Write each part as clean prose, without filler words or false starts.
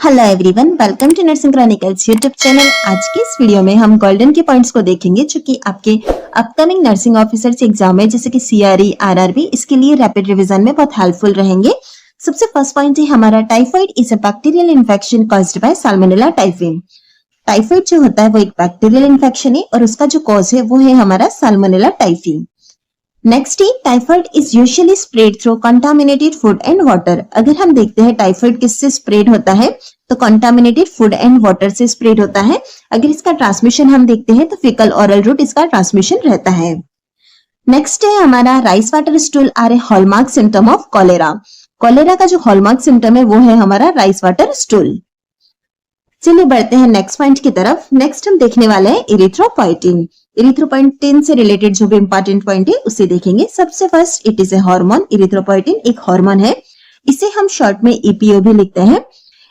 Hello everyone, welcome to nursing chronicles YouTube channel. आज की इस वीडियो में हम गोल्डन के पॉइंट्स को देखेंगे जो कि आपके अपकमिंग नर्सिंग ऑफिसर्स एग्जाम है जैसे कि सीआरई, आरआरबी, इसके लिए रैपिड रिवीजन में बहुत हेल्पफुल रहेंगे। सबसे फर्स्ट पॉइंट है हमारा typhoid is a bacterial infection caused by salmonella typhi. Typhoid जो होता है वो एक बैक्टीरियल इन्फेक्शन है और उसका जो कॉज है वो है हमारा साल्मोनेला टाइफी। नेक्स्ट है typhoid is usually spread through contaminated food and water. अगर हम देखते हैं टाइफाइड किससे स्प्रेड होता है तो कंटामिनेटेड फूड एंड वाटर से स्प्रेड होता है। अगर इसका ट्रांसमिशन हम देखते हैं तो फीकल ऑरल रूट इसका ट्रांसमिशन रहता है। नेक्स्ट है हमारा rice water stool are a hallmark symptom of cholera. Cholera का जो हॉलमार्क सिम्टम है वो है हमारा राइस वाटर स्टूल। चलिए बढ़ते हैं नेक्स्ट पॉइंट की तरफ। नेक्स्ट हम देखने वाले हैं इरिथ्रोपोइटिन। इरिथ्रोपोइटिन से रिलेटेड जो भी इंपॉर्टेंट पॉइंट है उसे देखेंगे। सबसे first it is a hormone. Erythropoietin एक हार्मोन है, इसे हम शॉर्ट में ईपीओ भी लिखते हैं।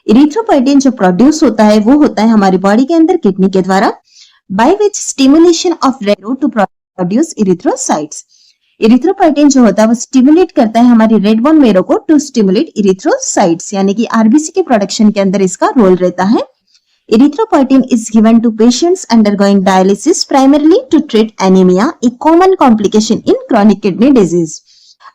इरिथ्रोपोइटिन जो प्रोड्यूस होता है वो होता है हमारी बॉडी के अंदर किडनी के द्वारा, by which stimulation of red to produce erythrocytes. Erythropoietin जो होता है वो स्टिमुलेट करता है हमारी रेड बोन मेरो को टू स्टिमुलेट इरिथ्रोसाइट्स, यानी कि आरबीसी के प्रोडक्शन के अंदर इसका रोल रहता है। Erythropoietin is given to patients undergoing dialysis primarily to treat anemia, a common complication in chronic kidney disease.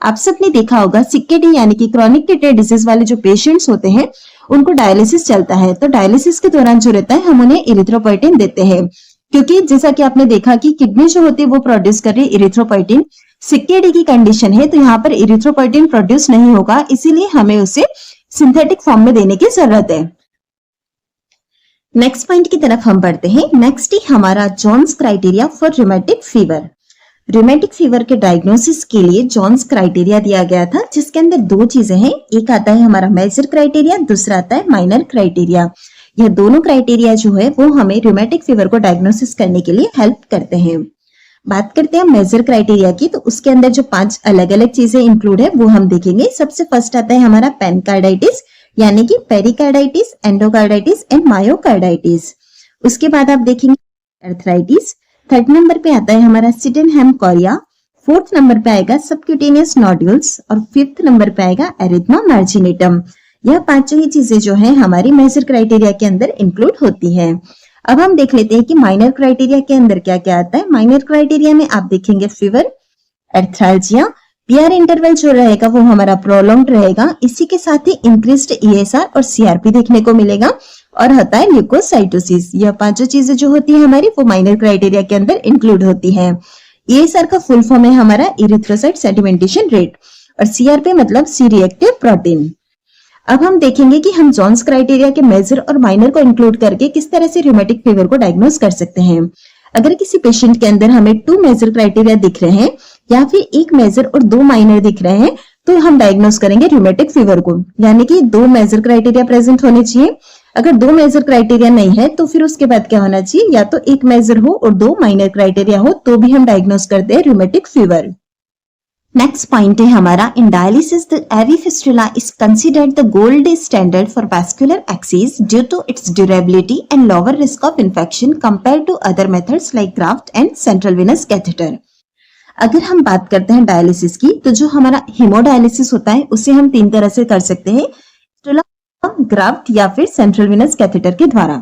आप सबने देखा होगा CKD यानी कि chronic kidney disease वाले जो पेशेंट्स होते हैं उनको डायलिसिस चलता है, तो डायलिसिस के दौरान जो रहता है हम उन्हें इरिथ्रोपोइटिन देते हैं, क्योंकि जैसा कि आपने देखा कि किडनी जो होती है वो प्रोड्यूस कर रही है इरिथ्रोपोइटिन। CKD की कंडीशन है तो यहाँ पर इरिथ्रोपोइटिन प्रोड्यूस नहीं होगा, इसीलिए हमें उसे सिंथेटिक फॉर्म में देने की जरूरत है। नेक्स्ट पॉइंट की तरफ हम बढ़ते हैं। नेक्स्ट है हमारा Jones criteria for rheumatic fever. Rheumatic fever के डायग्नोसिस के लिए जॉन्स क्राइटेरिया दिया गया था, जिसके अंदर दो चीजें हैं। एक आता है हमारा मेजर क्राइटेरिया, दूसरा आता है माइनर क्राइटेरिया। यह दोनों क्राइटेरिया जो है वो हमें रूमेटिक फीवर को डायग्नोसिस करने के लिए हेल्प करते हैं। बात करते हैं मेजर क्राइटेरिया की, तो उसके अंदर जो 5 अलग अलग चीजें इंक्लूड है वो हम देखेंगे। सबसे फर्स्ट आता है हमारा पेनकार्डाइटिस यानी कि पेरिकार्डाइटिस, एंडोकार्डाइटिस एंड मायोकार्डाइटिस। उसके बाद आप देखेंगे अर्थराइटिस। थर्ड नंबर पे आता है हमारा सिडेनहैम कोरिया। फोर्थ नंबर पे आएगा सबक्यूटेनियस नोड्यूल्स और फिफ्थ नंबर पे आएगा एरिथमा मार्जिनेटम। यह पांचों ही चीजें जो है हमारी मेजर क्राइटेरिया के अंदर इंक्लूड होती है। अब हम देख लेते हैं कि माइनर क्राइटेरिया के अंदर क्या क्या आता है। माइनर क्राइटेरिया में आप देखेंगे फीवर, एर्थ्रालजिया, पीआर इंटरवल जो रहेगा वो हमारा प्रोलॉन्ग्ड रहेगा। इसी के साथ ही इंक्रीज्ड ईएसआर और सीआरपी देखने को मिलेगा और होता है ल्यूकोसाइटोसिस। यह पांचों चीजें जो होती है हमारी वो माइनर क्राइटेरिया के अंदर इंक्लूड होती है। ईएसआर का फुल फॉर्म है हमारा इरिथ्रोसाइट सेडिमेंटेशन रेट और सीआरपी मतलब सी रिएक्टिव प्रोटीन। अब हम देखेंगे कि हम जॉन्स क्राइटेरिया के मेजर और माइनर को इंक्लूड करके किस तरह से रूमेटिक फीवर को डायग्नोस कर सकते हैं। अगर किसी पेशेंट के अंदर हमें 2 मेजर क्राइटेरिया दिख रहे हैं या फिर 1 मेजर और 2 माइनर दिख रहे हैं तो हम डायग्नोस करेंगे रूमेटिक फीवर को, यानी कि 2 मेजर क्राइटेरिया प्रेजेंट होने चाहिए। अगर 2 मेजर क्राइटेरिया नहीं है तो फिर उसके बाद क्या होना चाहिए, या तो 1 मेजर हो और 2 माइनर क्राइटेरिया हो तो भी हम डायग्नोस करते हैं रूमेटिक फीवर। नेक्स्ट पॉइंट है हमारा in dialysis the AV fistula is considered the gold standard for vascular access due to its durability and lower risk of infection compare to other methods like graft and central venous catheter. अगर हम बात करते हैं dialysis की तो जो हमारा hemodialysis होता है उसे हम 3 तरह से कर सकते हैं, ग्राफ्ट या फिर सेंट्रल वेनस कैथेटर के द्वारा।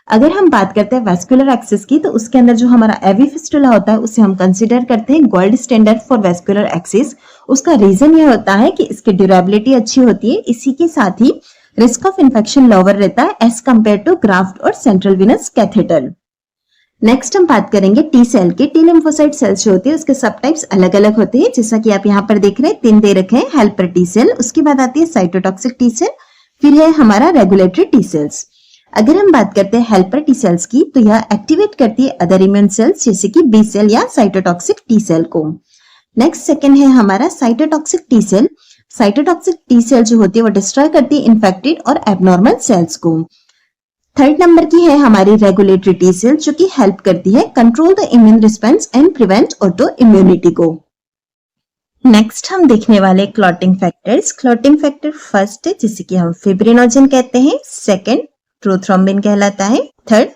अगर हम बात करते हैं वैस्कुलर एक्सिस की तो उसके अंदर जो हमारा एवी फिस्टुला होता है उसे हम कंसीडर करते हैं gold standard for vascular axis. उसका रीजन ये होता है कि इसकी ड्यूरेबिलिटी अच्छी होती है, इसी के साथ ही रिस्क ऑफ इन्फेक्शन लोअर रहता है एज कंपेयर टू ग्राफ्ट और सेंट्रल वेनस कैथेटर। नेक्स्ट हम बात करेंगे टी सेल के। टी लिम्फोसाइट सेल्स जो होती है उसके सब टाइप्स अलग अलग होते हैं, जैसा कि आप यहाँ पर देख रहे हैं 3 दे रखे हैं। हेल्पर टी सेल, उसके बाद आती है साइटोटॉक्सिक टी सेल, फिर है हमारा रेगुलेटरी टी सेल्स। अगर हम बात करते हैं हेल्पर टी सेल्स की तो यह एक्टिवेट करती है अदर इम्यून सेल्स जैसे कि बी सेल या साइटोटॉक्सिक टी सेल को। नेक्स्ट सेकंड है हमारा cytotoxic T cell. Cytotoxic T cell जो होती है वो डिस्ट्रॉय करती है इन्फेक्टेड और एबनॉर्मल सेल्स को। थर्ड नंबर की है हमारी रेगुलेटरी टी सेल जो कि हेल्प करती है control the immune response and prevent auto immunity को। नेक्स्ट हम देखने वाले clotting factors. Clotting factor first है जिसे कि हम फिब्रिनोजन कहते हैं, सेकंड प्रोथ्रोम्बिन कहलाता है, थर्ड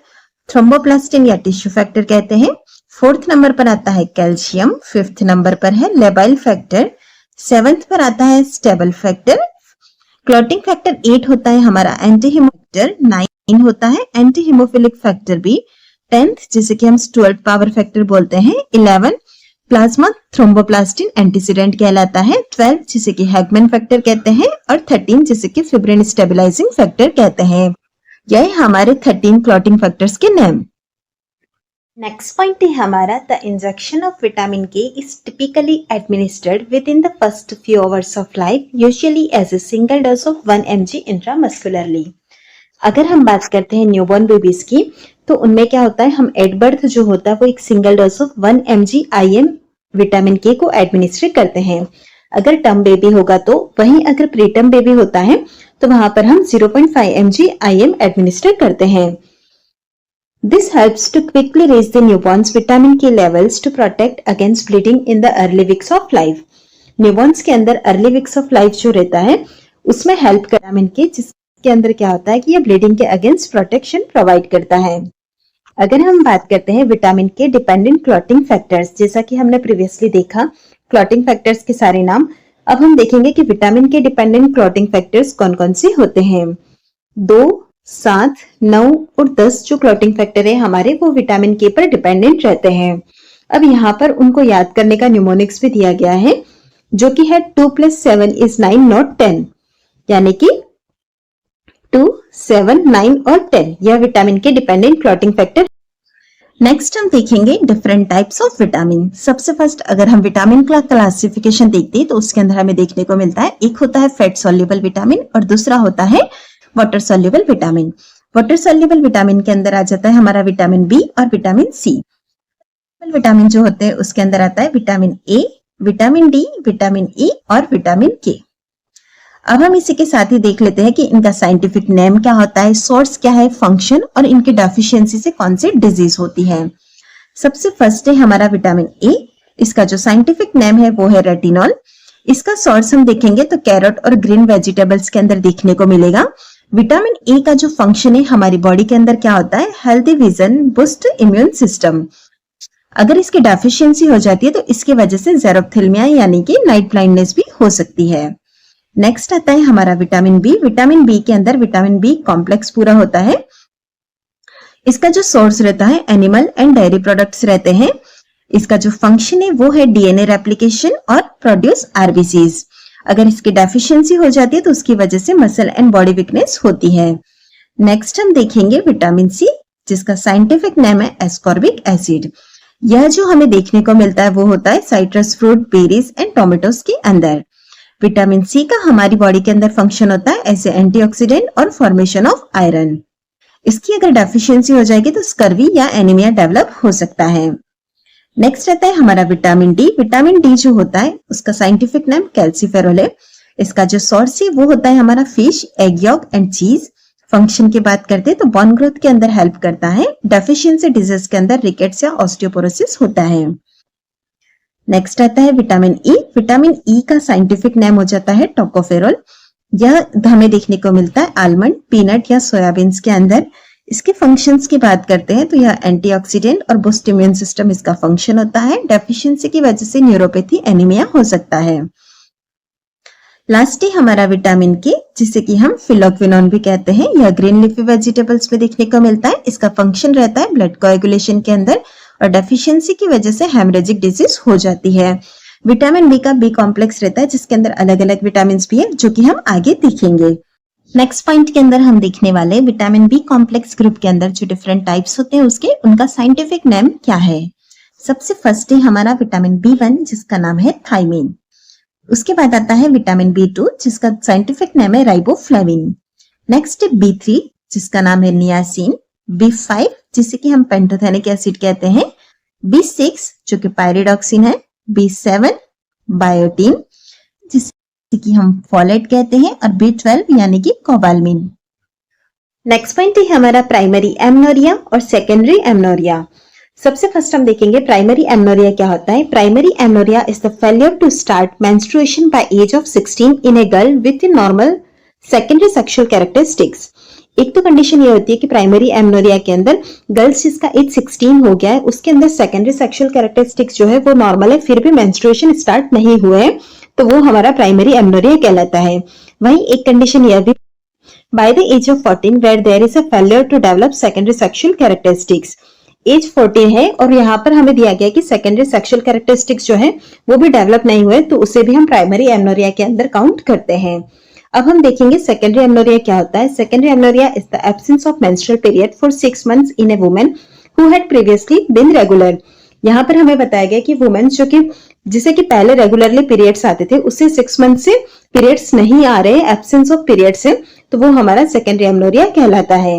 थ्रोम्बोप्लास्टिन या टिश्यू फैक्टर कहते हैं, फोर्थ नंबर पर आता है कैल्शियम, फिफ्थ नंबर पर है लेबाइल फैक्टर, सेवेंथ पर आता है स्टेबल फैक्टर, क्लॉटिंग फैक्टर 8 होता है हमारा एंटी हीमोफैक्टर, 9 होता है anti haemophilic factor B, 10th जिसे कि हम स्टुअर्ट पावर फैक्टर बोलते हैं, 11 प्लाज्मा थ्रोम्बोप्लास्टिन एंटीसीडेंट कहलाता है, 12 जिसे कि हैगमैन फैक्टर कहते हैं और 13 जिसे कि फिब्रिन स्टेबलाइजिंग फैक्टर कहते हैं। यह हमारे 13 क्लॉटिंग फैक्टर्स के नेम। नेक्स्ट पॉइंट है हमारा the injection of vitamin K is typically administered within the first few hours of life, usually as a single dose of 1 mg intramuscularly. अगर हम बात करते हैं न्यूबॉर्न बेबीज की, तो उनमें क्या होता है, हम एट बर्थ जो होता है वो एक single dose of 1 mg IM vitamin के को एडमिनिस्टर करते हैं। अगर टर्म बेबी होगा तो, वहीं अगर प्रीटर्म बेबी होता है तो वहां पर हम 0.5 mg IM एडमिनिस्टर करते हैं। This helps to quickly raise the newborn's vitamin K levels to protect against bleeding in the early weeks of life. Newborns के अंदर early weeks of life जो रहता है उसमें हेल्प कर विटामिन के, जिसके अंदर क्या होता है कि ये ब्लीडिंग के अगेंस्ट प्रोटेक्शन प्रोवाइड करता है। अगर हम बात करते हैं विटामिन के डिपेंडेंट क्लॉटिंग फैक्टर्स, जैसा कि हमने प्रीवियसली देखा क्लॉटिंग फैक्टर्स के सारे नाम, अब हम देखेंगे कि विटामिन के डिपेंडेंट क्लॉटिंग फैक्टर्स कौन कौन से होते हैं। 2, 7, 9 और 10 जो क्लॉटिंग फैक्टर है हमारे, वो विटामिन के पर डिपेंडेंट रहते हैं। अब यहाँ पर उनको याद करने का न्यूमोनिक्स भी दिया गया है, जो कि है 2 + 7 = 9 नॉट 10, यानी कि 2, 7, 9 और 10 यह विटामिन के डिपेंडेंट क्लॉटिंग फैक्टर। नेक्स्ट हम देखेंगे डिफरेंट टाइप्स ऑफ विटामिन। सबसे फर्स्ट अगर हम विटामिन का क्लासिफिकेशन देखते हैं तो उसके अंदर हमें देखने को मिलता है, एक होता है फैट सॉल्युबल विटामिन और दूसरा होता है water soluble vitamin. Water soluble vitamin के अंदर आ जाता है हमारा विटामिन बी और विटामिन सी। विटामिन जो होते हैं उसके अंदर आता है vitamin A, vitamin D, vitamin E और विटामिन के। अब हम इसी के साथ ही देख लेते हैं कि इनका साइंटिफिक नेम क्या होता है, सोर्स क्या है, फंक्शन और इनके डेफिशिएंसी से कौन सी डिजीज होती है। सबसे फर्स्ट है हमारा विटामिन ए। इसका जो साइंटिफिक नेम है वो है रेटिनॉल। इसका सोर्स हम देखेंगे तो कैरेट और ग्रीन वेजिटेबल्स के अंदर देखने को मिलेगा। विटामिन ए का जो फंक्शन है हमारी बॉडी के अंदर क्या होता है, healthy vision, boost immune system. अगर इसकी डेफिशिएंसी हो जाती है तो इसकी वजह से ज़ेरोफ्थेल्मिया यानी कि नाइट ब्लाइंडनेस भी हो सकती है। नेक्स्ट आता है हमारा विटामिन बी। विटामिन बी के अंदर विटामिन बी कॉम्प्लेक्स पूरा होता है। इसका जो सोर्स रहता है एनिमल एंड डेयरी प्रोडक्ट्स रहते हैं। इसका जो फंक्शन है वो है डीएनए रेप्लिकेशन और प्रोड्यूस आरबीसीज। अगर इसकी डेफिशिएंसी हो जाती है तो उसकी वजह से मसल एंड बॉडी वीकनेस होती है। नेक्स्ट हम देखेंगे विटामिन सी, जिसका साइंटिफिक नेम है एस्कॉर्बिक एसिड। यह जो हमें देखने को मिलता है वो होता है citrus fruit, berries and tomatoes के अंदर। विटामिन सी का हमारी बॉडी के अंदर फंक्शन होता है एज ए एंटीऑक्सीडेंट और फॉर्मेशन ऑफ आयरन। इसकी अगर डेफिशिएंसी हो जाएगी तो स्कर्वी या एनीमिया डेवलप हो सकता है। नेक्स्ट रहता है हमारा विटामिन डी। विटामिन डी जो होता है उसका साइंटिफिक नेम कैल्सीफेरोल है। इसका जो सोर्स है वो होता है हमारा फिश, एग यॉक एंड चीज। फंक्शन की बात करते हैं तो बोन ग्रोथ के अंदर हेल्प करता है। डेफिशिएंसी डिजीज के अंदर रिकेट्स या ऑस्टियोपोरोसिस होता है। नेक्स्ट आता है विटामिन ई। विटामिन ई का साइंटिफिक नेम हो जाता है टोकोफेरोल। यह हमें देखने को मिलता है आलमंड, पीनट या सोयाबीन्स के अंदर। इसके फंक्शंस की बात करते हैं तो यह एंटीऑक्सीडेंट और बूस्ट इम्यून सिस्टम इसका फंक्शन होता है। डेफिशिएंसी की वजह से न्यूरोपैथी, एनीमिया हो सकता है। लास्ट है हमारा विटामिन के, जिसे कि हम फिलोक्विनोन भी कहते हैं। यह ग्रीन लीफी वेजिटेबल्स में देखने को मिलता है। इसका फंक्शन रहता है ब्लड कोएगुलेशन के अंदर और डेफिशिएंसी की वजह से हेमरेजिक डिजीज हो जाती है। विटामिन बी का बी कॉम्प्लेक्स रहता है जिसके अंदर अलग अलग विटामिन भी है, जो कि हम आगे देखेंगे। नेक्स्ट पॉइंट के अंदर हम देखने वाले विटामिन बी कॉम्प्लेक्स ग्रुप के अंदर जो डिफरेंट टाइप्स होते हैं उसके उनका साइंटिफिक नेम क्या है। सबसे फर्स्ट है हमारा विटामिन बी1, जिसका नाम है थायमीन। उसके बाद आता है विटामिन बी2, जिसका साइंटिफिक नेम है राइबोफ्लेविन। नेक्स्ट है बी3, जिसका नाम है नियासिन। बी5, जिसे कि हम पेंटोथेनिक एसिड कहते हैं। बी6, जो कि पायरिडॉक्सिन है। बी7 बायोटीन, जिसे कि हम फोलेट कहते हैं। और बी12 यानी कि कोबालमिन। नेक्स्ट पॉइंट है हमारा प्राइमरी एमनोरिया और सेकेंडरी एमनोरिया। सबसे फर्स्ट हम देखेंगे प्राइमरी एमनोरिया क्या होता है। Primary amenorrhoea is the failure to start menstruation by age of 16 in a girl with normal secondary sexual characteristics. एक तो कंडीशन ये होती है कि प्राइमरी एमनोरिया के अंदर गर्ल्स जिसका एज 16 हो गया है उसके अंदर सेकेंडरी सेक्सुअल कैरेक्टरिस्टिक्स जो है वो नॉर्मल है, फिर भी मेंस्ट्रुएशन स्टार्ट नहीं हुए हैं, तो वो हमारा प्राइमरी एमनोरिया कहलाता है। वहीं एक कंडीशन यह भी, by the age of 14 where there is a failure to develop secondary sexual characteristics. Age 14 है और यहाँ पर हमें दिया गया कि सेकेंडरी सेक्सुअल कैरेक्टरिस्टिक्स जो है वो भी डेवलप नहीं हुए, तो उसे भी हम प्राइमरी एमनोरिया के अंदर काउंट करते हैं। अब हम देखेंगे सेकेंडरी एमनोरिया क्या होता है। Secondary amenorrhoea is the absence of menstrual period for 6 months in a woman who had previously been regular. यहाँ पर हमें बताया गया कि वुमेन जो कि जिसे कि पहले रेगुलरली पीरियड्स आते थे उससे 6 months से पीरियड्स नहीं आ रहे, एब्सेंस ऑफ पीरियड्स है, तो वो हमारा सेकेंडरी एमनोरिया कहलाता है।